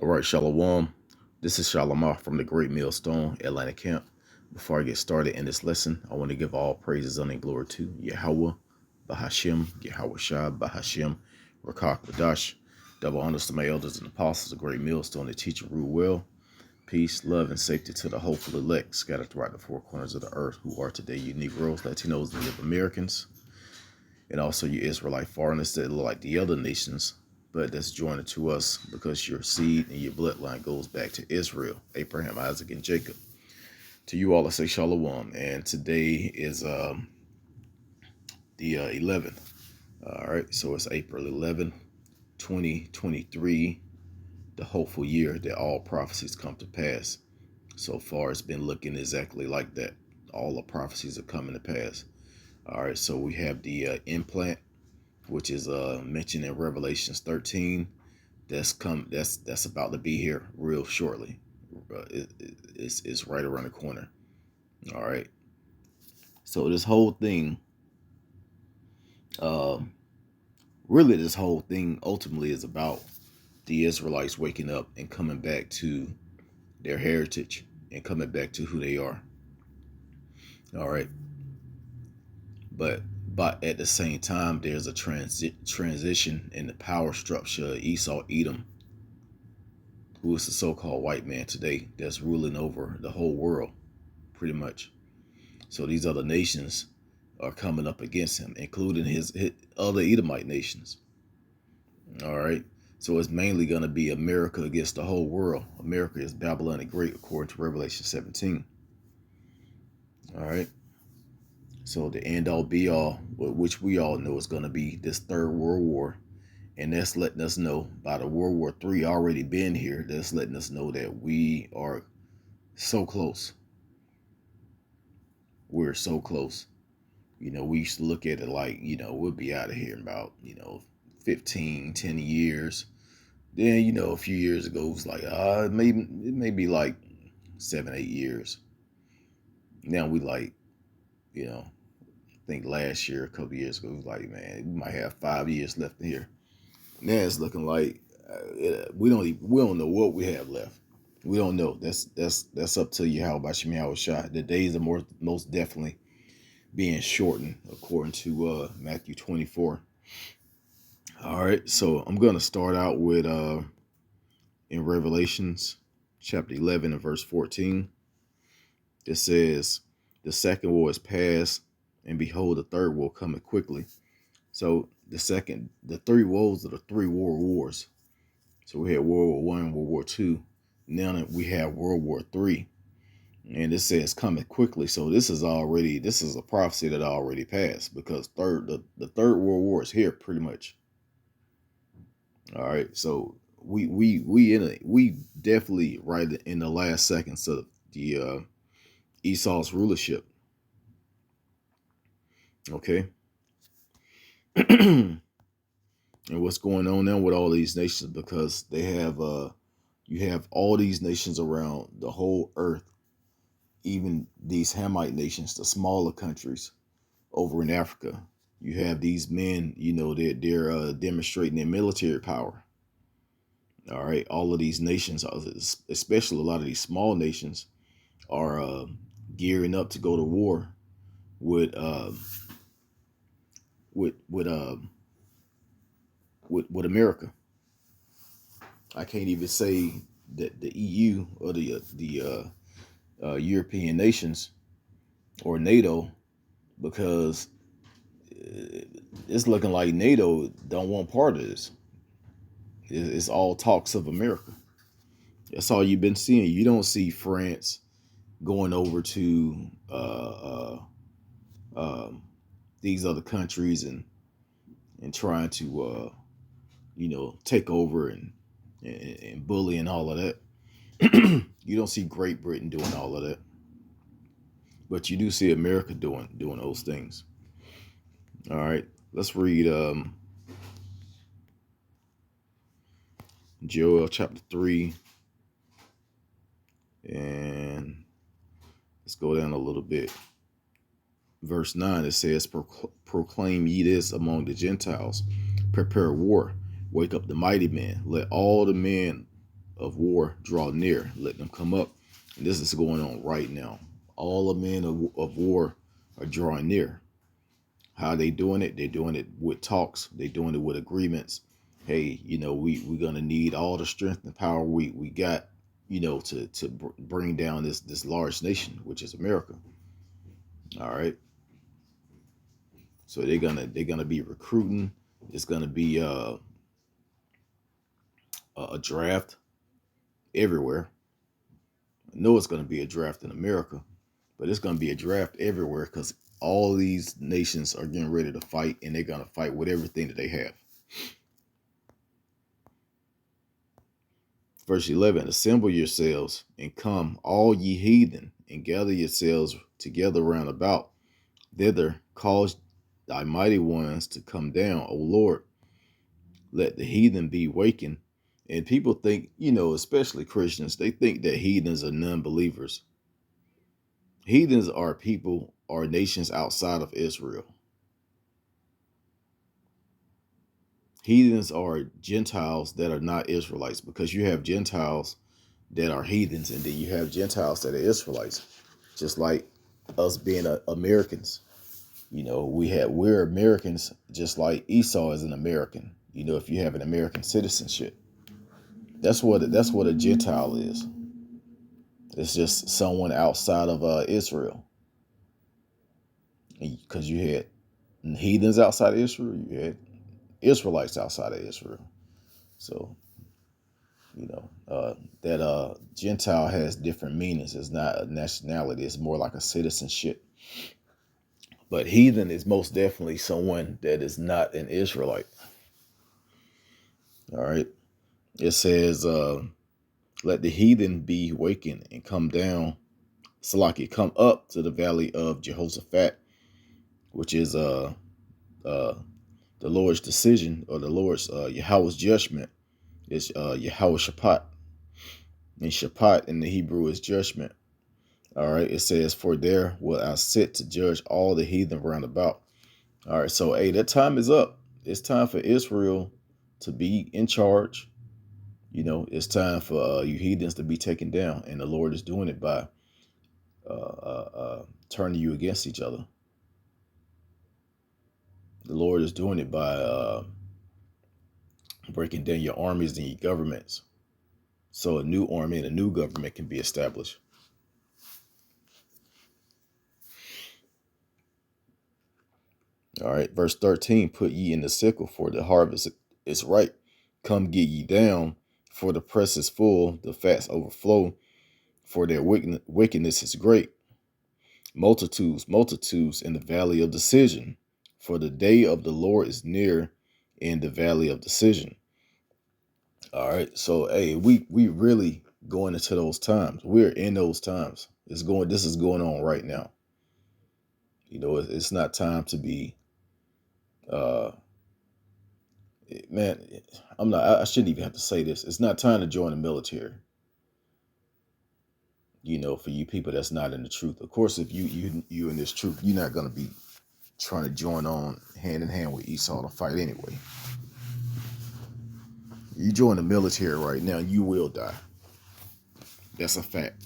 All right, Shalom. This is Shalimar from the Great Millstone Atlanta camp. Before I get started in this lesson, I want to give all praises and glory to Yahweh, Bahashim, Yahweh Shah, Bahashim, Rakak Wadash. Double honors to my elders and apostles, the Great Millstone, the teacher rule well. Peace, love, and safety to the hopeful elect scattered throughout the four corners of the earth who are today you Negroes, Latinos, and Native Americans, and also you Israelite foreigners that look like the other nations, but that's joined to us because your seed and your bloodline goes back to Israel, Abraham, Isaac, and Jacob. To you all, I say Shalom, and today is the 11th. All right, so it's April 11th, 2023, the hopeful year that all prophecies come to pass. So far, it's been looking exactly like that. All the prophecies are coming to pass. All right, so we have the implant, which is mentioned in Revelations 13. That's about to be here real shortly. It's right around the corner. All right. So this whole thing, really, this whole thing ultimately is about the Israelites waking up and coming back to their heritage and coming back to who they are. All right. But at the same time, there's a transition in the power structure of Esau Edom, who is the so-called white man today that's ruling over the whole world, pretty much. So these other nations are coming up against him, including his other Edomite nations. All right. So it's mainly going to be America against the whole world. America is Babylon the Great, according to Revelation 17. All right. So the end all be all, which we all know is going to be this Third World War. And that's letting us know by the World War III already been here. That's letting us know that we are so close. We're so close. We used to look at it like, we'll be out of here in about, 15, 10 years. Then, a few years ago, it was like, it may be like 7, 8 years. Now we like, I think last year, a couple years ago, it was like, man, we might have 5 years left here. Now it's looking like we don't know what we have left. We don't know. That's up to you. How about you, shot? The days are most definitely being shortened, according to Matthew 24. All right, so I'm gonna start out with in Revelations chapter 11 and verse 14. It says, "The second war is past, and behold, the third war cometh quickly." So the three woes are the three world wars. So we had World War I, World War II. Now we have World War III. And it says coming quickly. So this is a prophecy that already passed, because the third world war is here pretty much. All right. So we definitely right in the last seconds of the Esau's rulership. Okay. And what's going on now with all these nations, because they have you have all these nations around the whole earth, even these Hamite nations, the smaller countries over in Africa. You have these men, they're demonstrating their military power. All right, all of these nations, especially a lot of these small nations, are gearing up to go to war with with with uh, with America. I can't even say that the EU or the European nations or NATO, because it's looking like NATO don't want part of this. It's all talks of America. That's all you've been seeing. You don't see France going over to these other countries and trying to take over and bully and all of that. You don't see Great Britain doing all of that, but you do see America doing those things. All right, let's read Joel chapter 3, and let's go down a little bit. Verse 9, it says, proclaim ye this among the Gentiles, prepare war, wake up the mighty men, let all the men of war draw near. Let them come up. And this is going on right now. All the men of war are drawing near. How are they doing it? They're doing it with talks. They're doing it with agreements. Hey, we're gonna need all the strength and power we got, to bring down this large nation, which is America. All right. So they're gonna be recruiting. It's gonna be a draft everywhere. I know it's gonna be a draft in America, but it's gonna be a draft everywhere because all these nations are getting ready to fight, and they're gonna fight with everything that they have. Verse 11, assemble yourselves and come, all ye heathen, and gather yourselves together round about. Thither cause thy mighty ones to come down, O Lord. Let the heathen be wakened. And people think, especially Christians, they think that heathens are non-believers. Heathens are people or nations outside of Israel. Heathens are Gentiles that are not Israelites, because you have Gentiles that are heathens, and then you have Gentiles that are Israelites. Just like us being Americans, we're Americans, just like Esau is an American. If you have an American citizenship, that's what a Gentile is. It's just someone outside of Israel. Because you had heathens outside of Israel, you had Israelites outside of Israel. So that Gentile has different meanings. It's not a nationality. It's more like a citizenship. But heathen is most definitely someone that is not an Israelite. All right. It says, let the heathen be wakened and come down. Salaki, come up to the valley of Jehoshaphat, which is the Lord's decision, or the Lord's Yahweh's judgment. Is Yahweh Shaphat. And Shaphat in the Hebrew is judgment. All right. It says, for there will I sit to judge all the heathen round about. All right. So, hey, that time is up. It's time for Israel to be in charge. It's time for you heathens to be taken down. And the Lord is doing it by turning you against each other. The Lord is doing it by breaking down your armies and your governments, so a new army and a new government can be established. All right, verse 13, put ye in the sickle, for the harvest is ripe. Come get ye down, for the press is full, the fats overflow, for their wickedness is great. Multitudes, multitudes in the valley of decision, for the day of the Lord is near in the valley of decision. All right, so hey, we really going into those times. We're in those times. This is going on right now. It's not time to be uh man, I shouldn't even have to say this. It's not time to join the military. For you people that's not in the truth. Of course, if you in this truth, you're not gonna be trying to join on hand in hand with Esau to fight anyway. You join the military right now, you will die. That's a fact.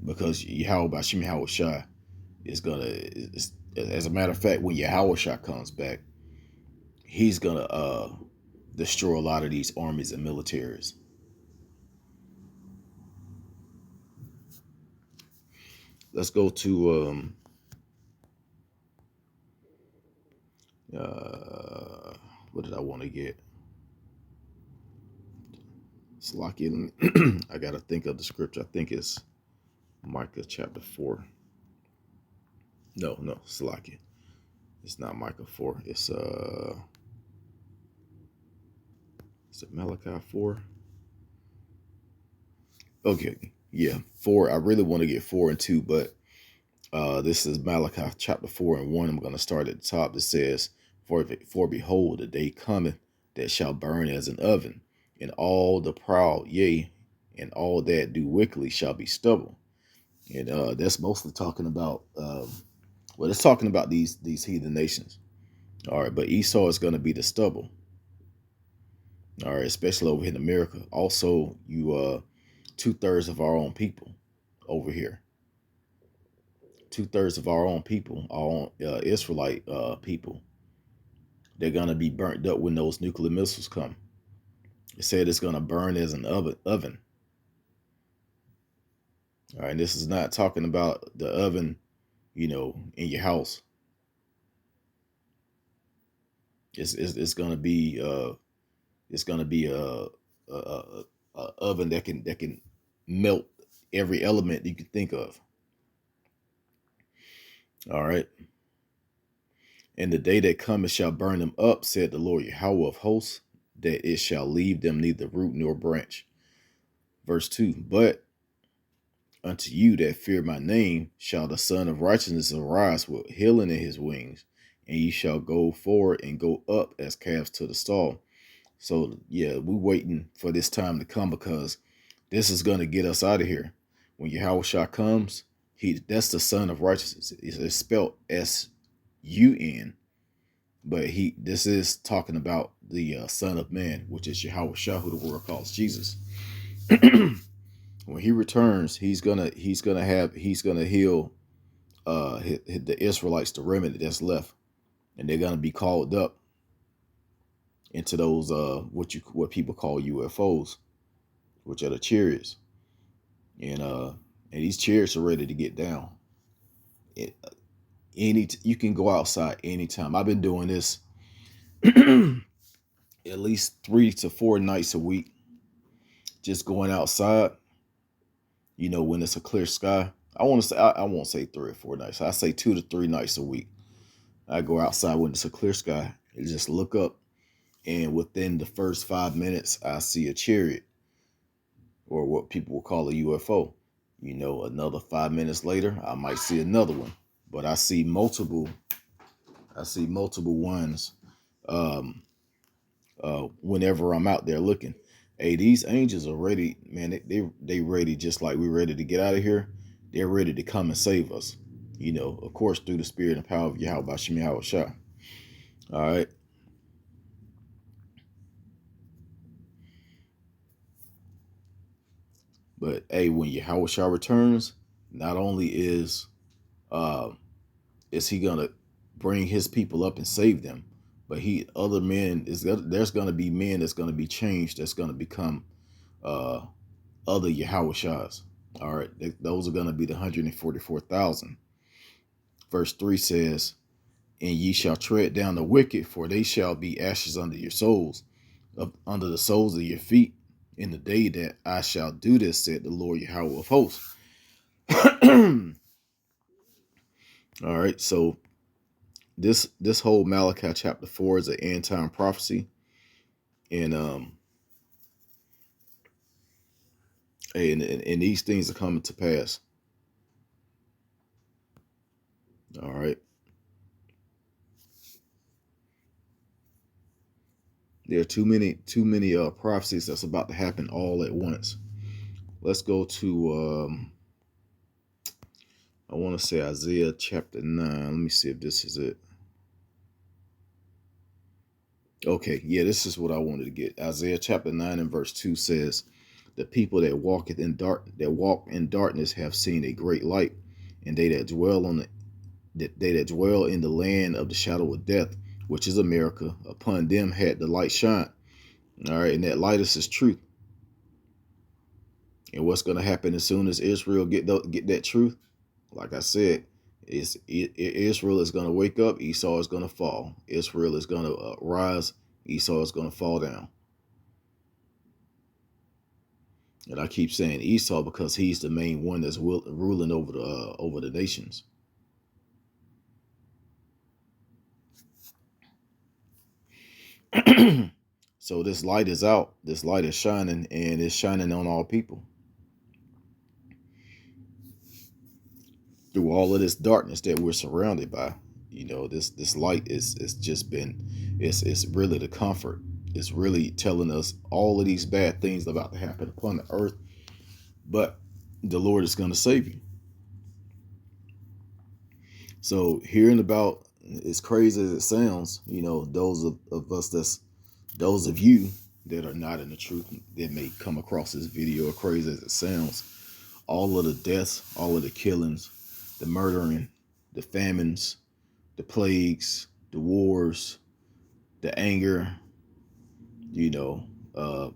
Because Yahweh Bashim Yahweh Shai is as a matter of fact, when Yahweh Shai comes back, he's gonna destroy a lot of these armies and militaries. Let's go to what did I want to get? Salakia. I gotta think of the scripture. I think it's Micah chapter 4. No, Salakia. It's not Micah 4. It's is it Malachi 4? Okay, yeah, 4. I really want to get 4 and 2, but this is Malachi chapter 4 and 1. I'm going to start at the top. It says, For behold, the day cometh that shall burn as an oven, and all the proud, yea, and all that do wickedly shall be stubble. And that's mostly talking about, it's talking about these heathen nations. All right, but Esau is going to be the stubble. All right, especially over here in America. Also, you 2/3 of our own people over here. 2/3 of our own people, our own Israelite people, they're gonna be burnt up when those nuclear missiles come. It said it's gonna burn as an oven. All right, this is not talking about the oven, in your house. It's gonna be a oven that can melt every element you can think of. All right. And the day that cometh shall burn them up, said the Lord Yahweh of hosts, that it shall leave them neither root nor branch. Verse 2. But unto you that fear my name shall the Son of Righteousness arise with healing in his wings, and ye shall go forward and go up as calves to the stall. So yeah, we're waiting for this time to come, because this is gonna get us out of here. When Yahweh comes, that's the Son of Righteousness. It's spelled S-U-N, but this is talking about the Son of Man, which is Yahweh Shah, who the world calls Jesus. When he returns, he's gonna heal the Israelites, the remnant that's left, and they're gonna be called up into those what people call UFOs, which are the chariots, and these chariots are ready to get down. It, you can go outside anytime. I've been doing this at least 3 to 4 nights a week, just going outside. When it's a clear sky. I want to say I won't say 3 or 4 nights. I say 2 to 3 nights a week. I go outside when it's a clear sky and just look up, and within the first 5 minutes, I see a chariot, or what people will call a UFO. Another 5 minutes later, I might see another one, but I see multiple. I see multiple ones. Whenever I'm out there looking. Hey, these angels are ready, man. They ready, just like we're ready to get out of here. They're ready to come and save us. Of course, through the spirit and power of Yahweh Shem Yahweh Shah. All right. But hey, when Yahweh Shah returns, not only uh is he gonna bring his people up and save them, but there's gonna be men that's gonna be changed, that's gonna become other Yahweh Shahs. All right, those are going to be the 144,000. Verse 3 says, and ye shall tread down the wicked, for they shall be ashes under your soles, under the soles of your feet, in the day that I shall do this, said the Lord Yahweh of hosts. All right, so this whole Malachi chapter 4 is an end time prophecy, and and these things are coming to pass. All right. There are too many prophecies that's about to happen all at once. Let's go to I want to say Isaiah chapter 9. Let me see if this is it. Okay, yeah, this is what I wanted to get. Isaiah chapter 9 and verse 2 says, the people that walk in darkness have seen a great light, and they that dwell in the land of the shadow of death, which is America, upon them had the light shine. All right, and that light is his truth. And what's going to happen as soon as Israel get that truth? Like I said, Israel is going to wake up. Esau is going to fall. Israel is going to rise. Esau is going to fall down. And I keep saying Esau because he's the main one that's ruling over the nations. So this light is out. This light is shining, and it's shining on all people. Through all of this darkness that we're surrounded by, this light is it's really the comfort. It's really telling us all of these bad things about to happen upon the earth, but the Lord is going to save you. So hearing about, as crazy as it sounds, those of us those of you that are not in the truth that may come across this video, as crazy as it sounds. All of the deaths, all of the killings, the murdering, the famines, the plagues, the wars, the anger, you know, uh,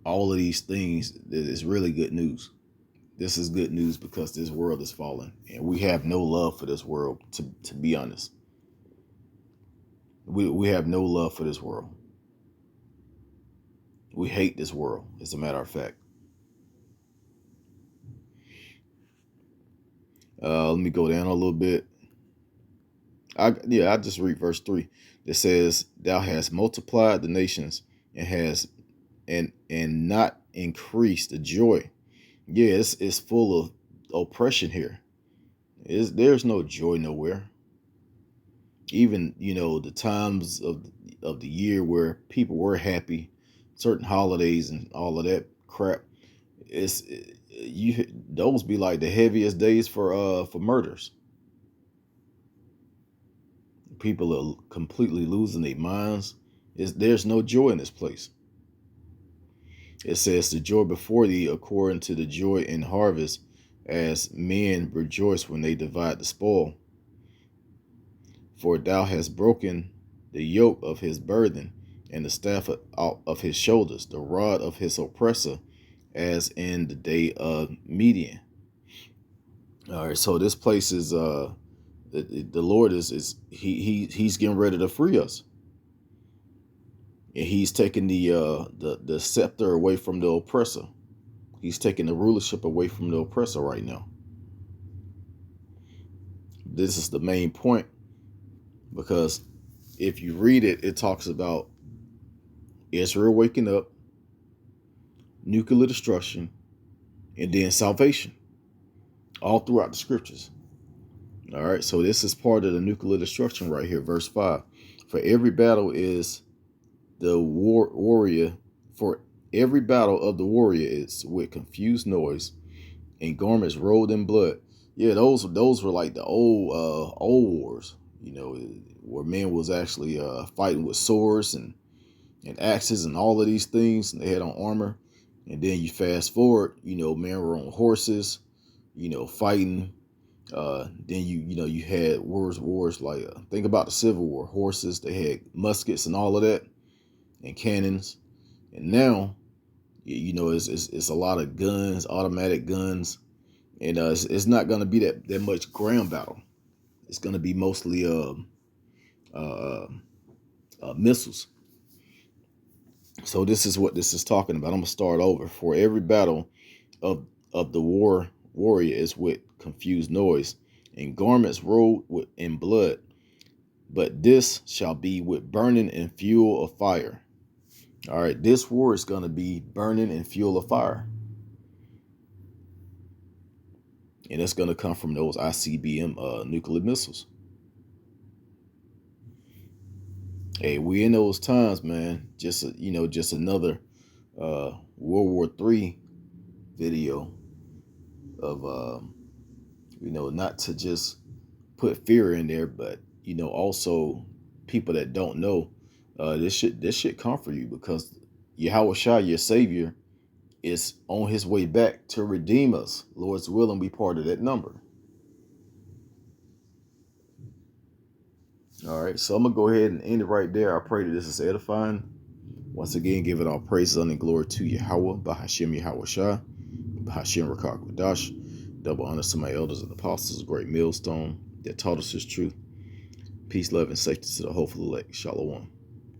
all of these things is really good news. This is good news because this world is falling, and we have no love for this world. To be honest, we have no love for this world. We hate this world, as a matter of fact. Let me go down a little bit. I just read verse 3. It says, "Thou hast multiplied the nations and has and not increased the joy." Yeah, it's full of oppression here. There's no joy nowhere. Even the times of the year where people were happy, certain holidays and all of that crap. It's you those be like the heaviest days for murders. People are completely losing their minds. There's no joy in this place. It says, "The joy before thee, according to the joy in harvest, as men rejoice when they divide the spoil. For thou hast broken the yoke of his burden, and the staff of his shoulders, the rod of his oppressor, as in the day of Midian." All right, so this place is the Lord he's getting ready to free us, and he's taking the scepter away from the oppressor. He's taking the rulership away from the oppressor right now. This is the main point, because if you read it, it talks about Israel waking up, nuclear destruction, and then salvation, all throughout the scriptures. All right, so this is part of the nuclear destruction right here, verse 5. For every battle is the warrior, for every battle of the warrior is with confused noise and garments rolled in blood. Yeah, those were like the old wars, where men was actually fighting with swords and axes and all of these things, and they had on armor. And then you fast forward, men were on horses, fighting. Then you had wars like think about the Civil War, horses. They had muskets and all of that, and cannons. And now, it's a lot of guns, automatic guns, and it's not going to be that much ground battle. It's going to be mostly uh, missiles. So this is what this is talking about. I'm gonna start over. For every battle of the warrior is with confused noise, and garments rolled in blood. But this shall be with burning and fuel of fire. All right, this war is gonna be burning and fuel of fire, and it's gonna come from those ICBM nuclear missiles. Hey, we in those times, man. Just another World War III video of not to just put fear in there, but also people that don't know, this should comfort you, because Yahweh Shai, your Savior, is on his way back to redeem us. Lord's willing, be part of that number. All right, so I'm gonna go ahead and end it right there. I pray that this is edifying. Once again, give it all praise and glory to Yahweh, Bahashim Yahweh Shai, Bahashim Rakak Wadash. Double honors to my elders and apostles, a great millstone that taught us his truth. Peace, love, and safety to the hopeful elect. Shalom.